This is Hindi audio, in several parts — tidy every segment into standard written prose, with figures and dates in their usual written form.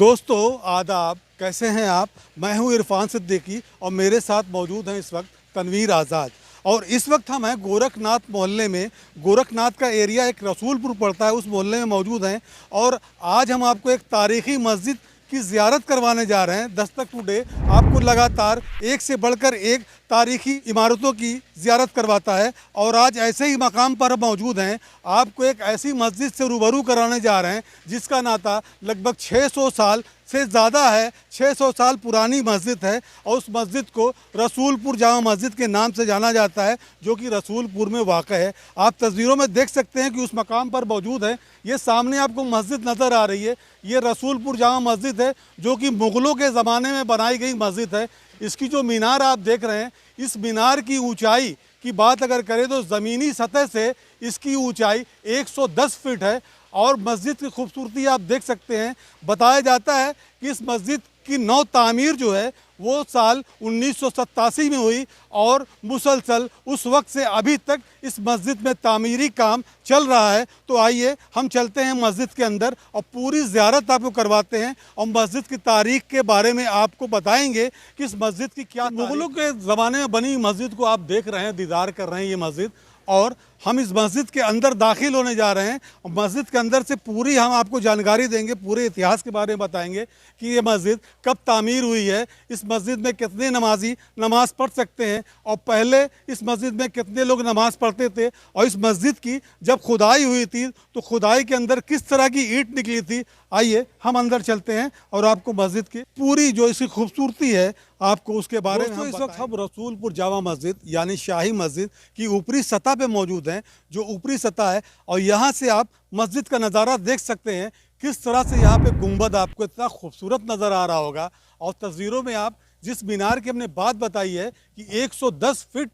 दोस्तों आदाब, कैसे हैं आप। मैं हूं इरफान सिद्दीकी और मेरे साथ मौजूद हैं इस वक्त तनवीर आज़ाद। और इस वक्त हम हैं गोरखनाथ मोहल्ले में। गोरखनाथ का एरिया एक रसूलपुर पड़ता है, उस मोहल्ले में मौजूद हैं। और आज हम आपको एक तारीख़ी मस्जिद की ज़ियारत करवाने जा रहे हैं। दस्तक टुडे आपको लगातार एक से बढ़कर एक तारीख़ी इमारतों की ज़ियारत करवाता है। और आज ऐसे ही मकाम पर मौजूद हैं, आपको एक ऐसी मस्जिद से रूबरू कराने जा रहे हैं जिसका नाता लगभग 600 साल से ज़्यादा है। 600 साल पुरानी मस्जिद है और उस मस्जिद को रसूलपुर जामा मस्जिद के नाम से जाना जाता है, जो कि रसूलपुर में वाक़ है। आप तस्वीरों में देख सकते हैं कि उस मकाम पर मौजूद है। ये सामने आपको मस्जिद नज़र आ रही है, ये रसूलपुर जामा मस्जिद है, जो कि मुग़लों के ज़माने में बनाई गई मस्जिद है। इसकी जो मीनार आप देख रहे हैं, इस मीनार की ऊंचाई की बात अगर करें तो ज़मीनी सतह से इसकी ऊंचाई 110 फीट है। और मस्जिद की खूबसूरती आप देख सकते हैं। बताया जाता है कि इस मस्जिद की नौ तामीर जो है वो साल 1987 में हुई और मुसलसल उस वक्त से अभी तक इस मस्जिद में तामीरी काम चल रहा है। तो आइए हम चलते हैं मस्जिद के अंदर और पूरी ज़ियारत आपको करवाते हैं और मस्जिद की तारीख़ के बारे में आपको बताएंगे कि इस मस्जिद की क्या। मुग़लों के ज़माने में बनी मस्जिद को आप देख रहे हैं, दीदार कर रहे हैं ये मस्जिद। और हम इस मस्जिद के अंदर दाखिल होने जा रहे हैं और मस्जिद के अंदर से पूरी हम आपको जानकारी देंगे, पूरे इतिहास के बारे में बताएंगे कि ये मस्जिद कब तामीर हुई है, इस मस्जिद में कितने नमाजी नमाज़ पढ़ सकते हैं और पहले इस मस्जिद में कितने लोग नमाज़ पढ़ते थे, और इस मस्जिद की जब खुदाई हुई थी तो खुदाई के अंदर किस तरह की ईंट निकली थी। आइए हम अंदर चलते हैं और आपको मस्जिद की पूरी जो इसकी खूबसूरती है आपको उसके बारे में इस वक्त हम रसूलपुर जामा मस्जिद यानी शाही मस्जिद की ऊपरी सतह पे मौजूद हैं, जो ऊपरी सतह है। और यहाँ से आप मस्जिद का नज़ारा देख सकते हैं, किस तरह से यहाँ पे गुंबद आपको इतना खूबसूरत नज़र आ रहा होगा। और तस्वीरों में आप जिस मीनार की हमने बात बताई है कि 110 फीट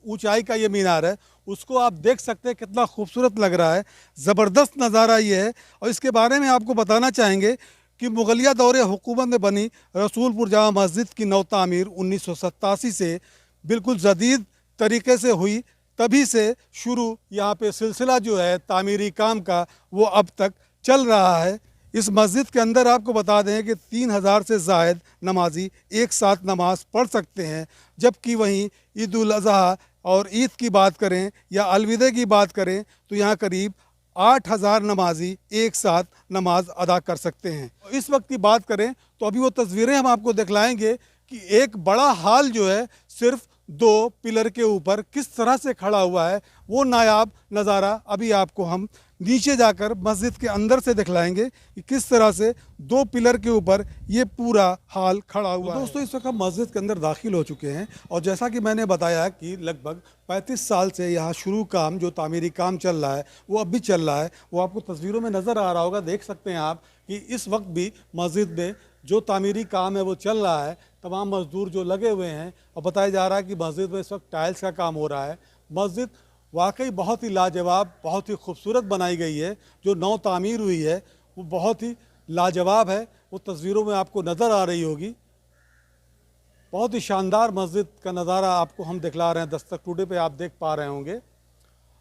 ऊंचाई का ये मीनार है, उसको आप देख सकते हैं कितना खूबसूरत लग रहा है। ज़बरदस्त नज़ारा ये है। और इसके बारे में आपको बताना चाहेंगे कि मुग़लिया दौरे हुकूमत में बनी रसूलपुर जामा मस्जिद की नौ तामीर 1987 से बिल्कुल जदीद तरीके से हुई। तभी से शुरू यहाँ पे सिलसिला जो है तामीरी काम का वो अब तक चल रहा है। इस मस्जिद के अंदर आपको बता दें कि 3000 से ज़ायद नमाजी एक साथ नमाज़ पढ़ सकते हैं। जबकि वहीं ईद उल अज़हा और ईद की बात करें या अलविदे की बात करें तो यहाँ करीब 8000 नमाजी एक साथ नमाज अदा कर सकते हैं। इस वक्त की बात करें तो अभी वो तस्वीरें हम आपको दिखलाएंगे कि एक बड़ा हाल जो है सिर्फ 2 पिलर के ऊपर किस तरह से खड़ा हुआ है, वो नायाब नज़ारा अभी आपको हम नीचे जाकर मस्जिद के अंदर से दिखलाएंगे कि किस तरह से 2 पिलर के ऊपर ये पूरा हाल खड़ा हुआ है। दोस्तों इस वक्त हम मस्जिद के अंदर दाखिल हो चुके हैं और जैसा कि मैंने बताया कि लगभग 35 साल से यहाँ शुरू काम जो तामीरी काम चल रहा है वो अब भी चल रहा है। वो आपको तस्वीरों में नज़र आ रहा होगा, देख सकते हैं आप कि इस वक्त भी मस्जिद में जो तामीरी काम है वो चल रहा है। तमाम मजदूर जो लगे हुए हैं और बताया जा रहा है कि मस्जिद में इस वक्त टाइल्स का काम हो रहा है। मस्जिद वाकई बहुत ही लाजवाब, बहुत ही खूबसूरत बनाई गई है। जो नौ तामीर हुई है वो बहुत ही लाजवाब है, वो तस्वीरों में आपको नज़र आ रही होगी। बहुत ही शानदार मस्जिद का नज़ारा आपको हम दिखला रहे हैं, दस्तक टुडे पे आप देख पा रहे होंगे।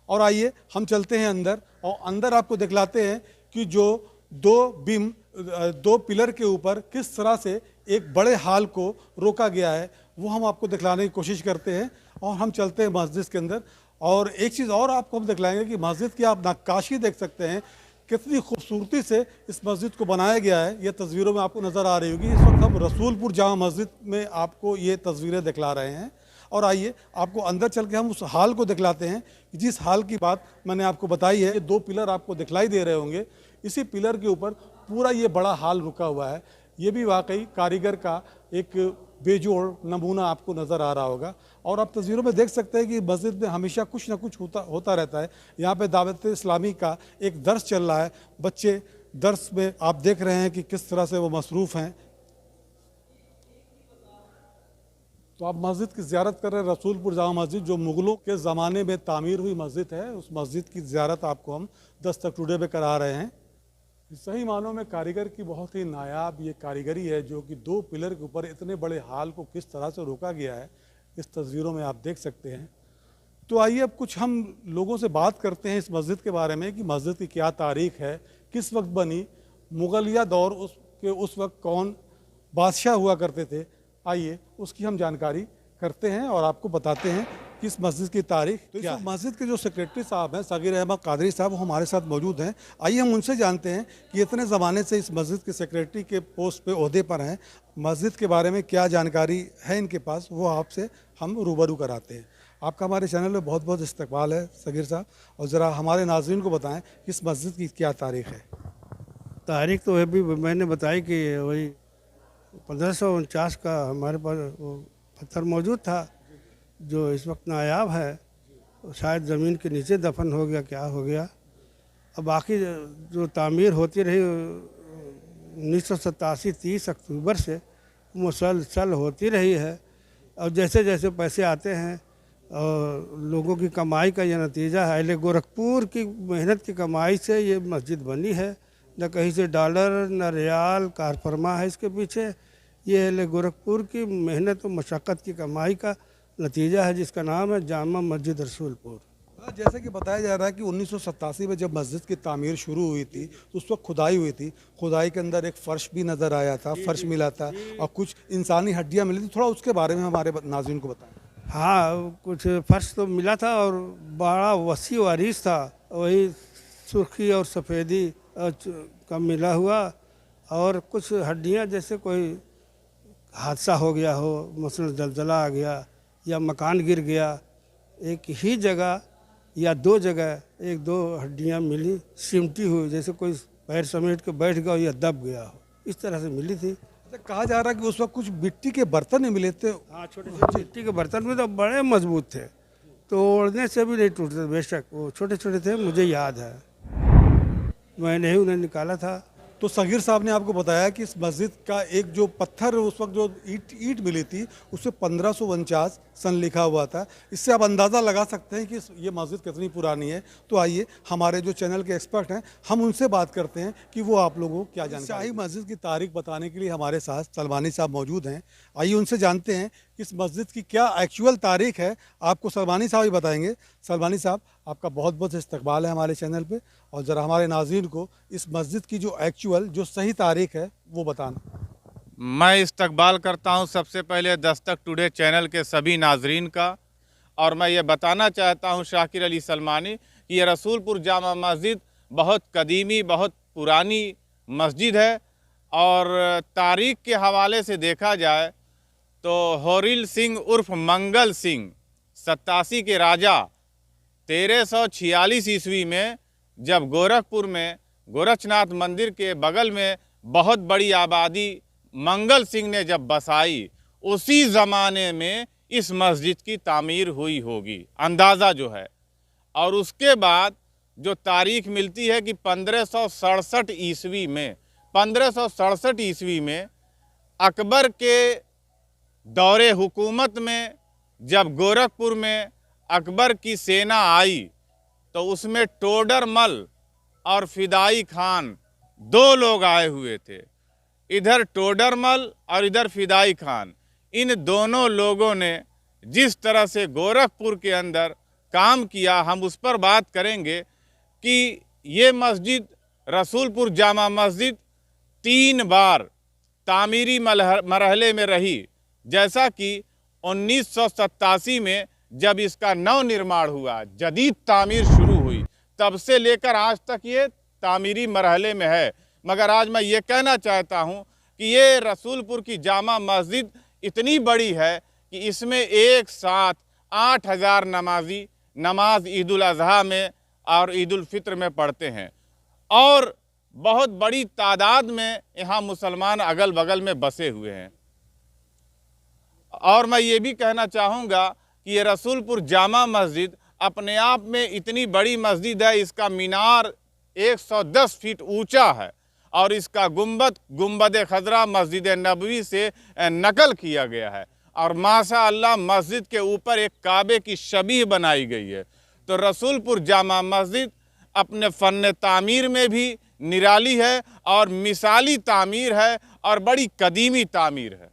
और आइए हम चलते हैं अंदर और अंदर आपको दिखलाते हैं कि जो 2 पिलर के ऊपर किस तरह से एक बड़े हाल को रोका गया है वो हम आपको दिखलाने की कोशिश करते हैं। और हम चलते हैं मस्जिद के अंदर। और एक चीज़ और आपको हम दिखलाएंगे कि मस्जिद की आप नक्काशी देख सकते हैं, कितनी खूबसूरती से इस मस्जिद को बनाया गया है। ये तस्वीरों में आपको नज़र आ रही होगी। इस वक्त हम रसूलपुर जामा मस्जिद में आपको ये तस्वीरें दिखला रहे हैं। और आइए आपको अंदर चल के हम उस हाल को दिखलाते हैं जिस हाल की बात मैंने आपको बताई है। ये 2 पिलर आपको दिखलाई दे रहे होंगे, इसी पिलर के ऊपर पूरा ये बड़ा हाल रुका हुआ है। ये भी वाकई कारीगर का एक बेजोड़ नमूना आपको नज़र आ रहा होगा। और आप तस्वीरों में देख सकते हैं कि मस्जिद में हमेशा कुछ ना कुछ होता रहता है। यहाँ पे दावत इस्लामी का एक दर्स चल रहा है, बच्चे दर्स में आप देख रहे हैं कि किस तरह से वो मसरूफ़ हैं। तो आप मस्जिद की ज़ियारत कर रहे हैं, रसूलपुर जामा मस्जिद जो मुग़लों के ज़माने में तामीर हुई मस्जिद है। उस मस्जिद की ज़ियारत आपको हम दस्तक टुडे पे करा रहे हैं। सही मानों में कारीगर की बहुत ही नायाब ये कारीगरी है, जो कि 2 पिलर के ऊपर इतने बड़े हाल को किस तरह से रोका गया है इस तस्वीरों में आप देख सकते हैं। तो आइए अब कुछ हम लोगों से बात करते हैं इस मस्जिद के बारे में कि मस्जिद की क्या तारीख़ है, किस वक्त बनी, मुग़लिया दौर कि उस वक्त कौन बादशाह हुआ करते थे, आइए उसकी हम जानकारी करते हैं और आपको बताते हैं कि इस मस्जिद की तारीख तो क्या है। मस्जिद के जो सेक्रेटरी साहब हैं सगीर अहमद कादरी साहब, वो हमारे साथ मौजूद हैं। आइए हम उनसे जानते हैं कि इतने ज़माने से इस मस्जिद के सेक्रेटरी के पोस्ट पे ओहदे पर हैं, मस्जिद के बारे में क्या जानकारी है इनके पास, वो आपसे हम रूबरू कराते हैं। आपका हमारे चैनल में बहुत बहुत इस्तकबाल है सगीर साहब, और ज़रा हमारे नाज़रीन को बताएं कि इस मस्जिद की क्या तारीख है। तारीख तो अभी मैंने बताई कि वही 1549 का हमारे पास वो पत्थर मौजूद था, जो इस वक्त नायाब है। शायद ज़मीन के नीचे दफन हो गया, क्या हो गया। अब बाकी जो तामीर होती रही 1987 30 अक्टूबर से मुसलसल होती रही है। और जैसे जैसे पैसे आते हैं और लोगों की कमाई का यह नतीजा है। अहले गोरखपुर की मेहनत की कमाई से ये मस्जिद बनी है, न कहीं से डॉलर न रियाल कारफरमा है इसके पीछे। ये अहले गोरखपुर की मेहनत और मशक्क़त की कमाई का नतीजा है, जिसका नाम है जामा मस्जिद रसूलपुर। जैसे कि बताया जा रहा है कि 1987 में जब मस्जिद की तामीर शुरू हुई थी तो उस वक्त खुदाई हुई थी। खुदाई के अंदर एक फ़र्श भी नज़र आया था, फ़र्श मिला था और कुछ इंसानी हड्डियाँ मिली थी। थोड़ा उसके बारे में हमारे नाज़रीन को बताएं। हाँ, कुछ फर्श तो मिला था और बड़ा वसी वारिस था, वही सुर्खी और सफ़ेदी का मिला हुआ। और कुछ हड्डियाँ जैसे कोई हादसा हो गया हो, मसलन जलजला आ गया या मकान गिर गया, एक ही जगह या दो जगह एक दो हड्डियाँ मिली सिमटी हुई, जैसे कोई पैर समेट के बैठ गया हो या दब गया हो, इस तरह से मिली थी। कहा जा रहा है कि उस वक्त कुछ मिट्टी के बर्तन नहीं मिले थे। हाँ, छोटे छोटे मिट्टी के बर्तन में तो बड़े मजबूत थे, तोड़ने से भी नहीं टूटते। बेशक वो छोटे छोटे थे, मुझे याद है, मैंने ही उन्हें निकाला था। तो सगीर साहब ने आपको बताया कि इस मस्जिद का एक जो पत्थर उस वक्त जो ईंट मिली थी उससे 1549 सन लिखा हुआ था। इससे आप अंदाज़ा लगा सकते हैं कि ये मस्जिद कितनी पुरानी है। तो आइए हमारे जो चैनल के एक्सपर्ट हैं हम उनसे बात करते हैं कि वो आप लोगों को क्या जानकारी। शाही मस्जिद की तारीख बताने के लिए हमारे साथ सलमानी साहब मौजूद हैं। आइए उनसे जानते हैं कि इस मस्जिद की क्या एक्चुअल तारीख है। आपको सलमानी साहब ही बताएंगे। सलमानी साहब, आपका बहुत बहुत इस्तकबाल है हमारे चैनल पे, और ज़रा हमारे नाज़रीन को इस मस्जिद की जो एक्चुअल जो सही तारीख है वो बताना। मैं इस्तकबाल करता हूं सबसे पहले दस्तक टुडे चैनल के सभी नाजरीन का, और मैं ये बताना चाहता हूं शाकिर अली सलमानी कि ये रसूलपुर जामा मस्जिद बहुत कदीमी, बहुत पुरानी मस्जिद है। और तारीख़ के हवाले से देखा जाए तो होरिल सिंह उर्फ मंगल सिंह 87 के राजा 1346 ईस्वी में जब गोरखपुर में गोरक्षनाथ मंदिर के बगल में बहुत बड़ी आबादी मंगल सिंह ने जब बसाई, उसी ज़माने में इस मस्जिद की तामीर हुई होगी, अंदाज़ा जो है। और उसके बाद जो तारीख मिलती है कि 1567 ईस्वी में 1567 ईस्वी में अकबर के दौरे हुकूमत में जब गोरखपुर में अकबर की सेना आई तो उसमें टोडरमल और फिदाई खान दो लोग आए हुए थे। इधर टोडरमल और इधर फिदाई खान, इन दोनों लोगों ने जिस तरह से गोरखपुर के अंदर काम किया, हम उस पर बात करेंगे कि ये मस्जिद रसूलपुर जामा मस्जिद 3 बार तामीरी मरहले में रही। जैसा कि 1987 में जब इसका नव निर्माण हुआ, जदीद तामीर शुरू हुई, तब से लेकर आज तक ये तामीरी मरहले में है। मगर आज मैं ये कहना चाहता हूँ कि ये रसूलपुर की जामा मस्जिद इतनी बड़ी है कि इसमें एक साथ 8000 नमाजी नमाज ईद उल अज़हा में और ईद उल फित्र में पढ़ते हैं, और बहुत बड़ी तादाद में यहाँ मुसलमान अगल बगल में बसे हुए हैं। और मैं ये भी कहना चाहूँगा कि ये रसूलपुर जामा मस्जिद अपने आप में इतनी बड़ी मस्जिद है, इसका मीनार 110 फीट ऊंचा है और इसका गुंबद खजरा मस्जिद नबवी से नकल किया गया है। और माशाअल्लाह मस्जिद के ऊपर एक काबे की शबीह बनाई गई है। तो रसूलपुर जामा मस्जिद अपने फ़न तामीर में भी निराली है और मिसाली तामीर है और बड़ी कदीमी तामीर है।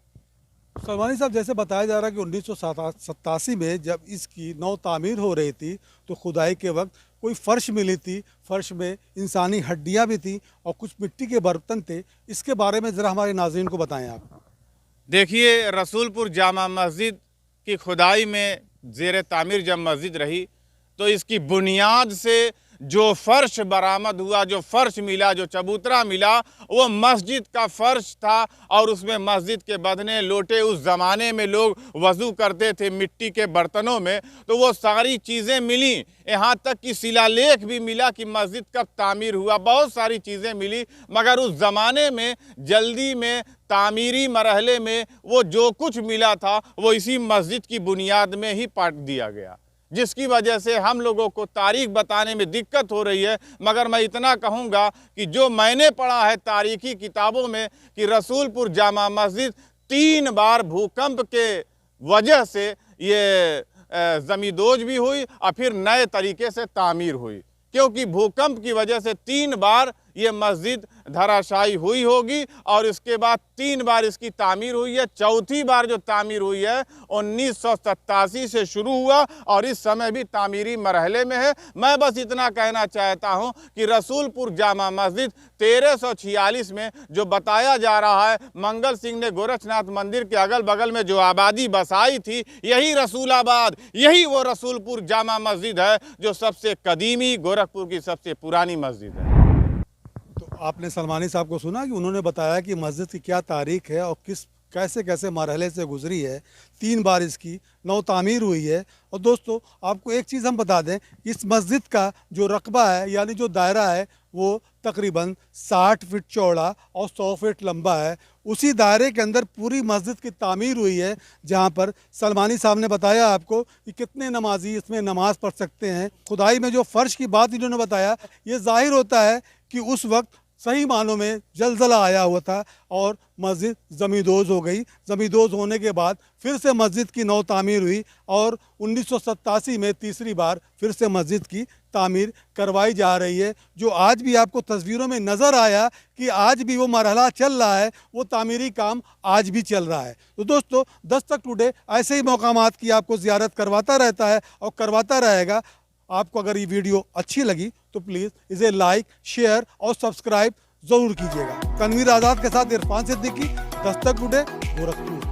सलमानी साहब, जैसे बताया जा रहा है कि 1987 में जब इसकी नौ तामीर हो रही थी तो खुदाई के वक्त कोई फ़र्श मिली थी, फ़र्श में इंसानी हड्डियां भी थी और कुछ मिट्टी के बर्तन थे। इसके बारे में ज़रा हमारे नाज़रीन को बताएं आप। देखिए, रसूलपुर जामा मस्जिद की खुदाई में ज़ेर तामीर जब मस्जिद रही तो इसकी बुनियाद से जो फ़र्श बरामद हुआ, जो फ़र्श मिला, जो चबूतरा मिला, वो मस्जिद का फ़र्श था। और उसमें मस्जिद के बदने लोटे, उस ज़माने में लोग वज़ू करते थे मिट्टी के बर्तनों में, तो वो सारी चीज़ें मिली। यहाँ तक कि शिलालेख भी मिला कि मस्जिद कब तामीर हुआ, बहुत सारी चीज़ें मिली। मगर उस ज़माने में जल्दी में तामीरी मरहले में वो जो कुछ मिला था वो इसी मस्जिद की बुनियाद में ही पाट दिया गया, जिसकी वजह से हम लोगों को तारीख बताने में दिक्कत हो रही है। मगर मैं इतना कहूँगा कि जो मैंने पढ़ा है तारीखी किताबों में कि रसूलपुर जामा मस्जिद 3 बार भूकंप के वजह से ये ज़मींदोज भी हुई और फिर नए तरीके से तामीर हुई, क्योंकि भूकंप की वजह से 3 बार ये मस्जिद धराशायी हुई होगी और इसके बाद 3 बार इसकी तामीर हुई है। चौथी बार जो तामीर हुई है 1987 से शुरू हुआ और इस समय भी तामीरी मरहले में है। मैं बस इतना कहना चाहता हूं कि रसूलपुर जामा मस्जिद 1346 में जो बताया जा रहा है मंगल सिंह ने गोरखनाथ मंदिर के अगल बगल में जो आबादी बसाई थी, यही रसूलाबाद, यही वो रसूलपुर जामा मस्जिद है जो सबसे कदीमी गोरखपुर की सबसे पुरानी मस्जिद है। आपने सलमानी साहब को सुना कि उन्होंने बताया कि मस्जिद की क्या तारीख है और कैसे कैसे मरहले से गुजरी है। 3 बार इसकी नौ तामीर हुई है। और दोस्तों, आपको एक चीज़ हम बता दें, इस मस्जिद का जो रकबा है यानी जो दायरा है वो तकरीबन 60 फीट चौड़ा और 100 फीट लंबा है। उसी दायरे के अंदर पूरी मस्जिद की तामीर हुई है, जहाँ पर सलमानी साहब ने बताया आपको कि कितने नमाजी इसमें नमाज़ पढ़ सकते हैं। खुदाई में जो फ़र्श की बात इन्होंने बताया, ये जाहिर होता है कि उस वक्त सही मानों में जलजला आया हुआ था और मस्जिद ज़मींदोज़ हो गई। ज़मींदोज़ होने के बाद फिर से मस्जिद की नौ तामीर हुई और 1987 में तीसरी बार फिर से मस्जिद की तामीर करवाई जा रही है। जो आज भी आपको तस्वीरों में नज़र आया कि आज भी वो मरहला चल रहा है, वो तामीरी काम आज भी चल रहा है। तो दोस्तों, दस्तक टुडे ऐसे ही मकामात की आपको ज़ियारत करवाता रहता है और करवाता रहेगा। आपको अगर ये वीडियो अच्छी लगी तो प्लीज़ इसे लाइक, शेयर और सब्सक्राइब ज़रूर कीजिएगा। तनवीर आज़ाद के साथ इरफान सिद्दीकी, दस्तक टुडे, गोरखपुर।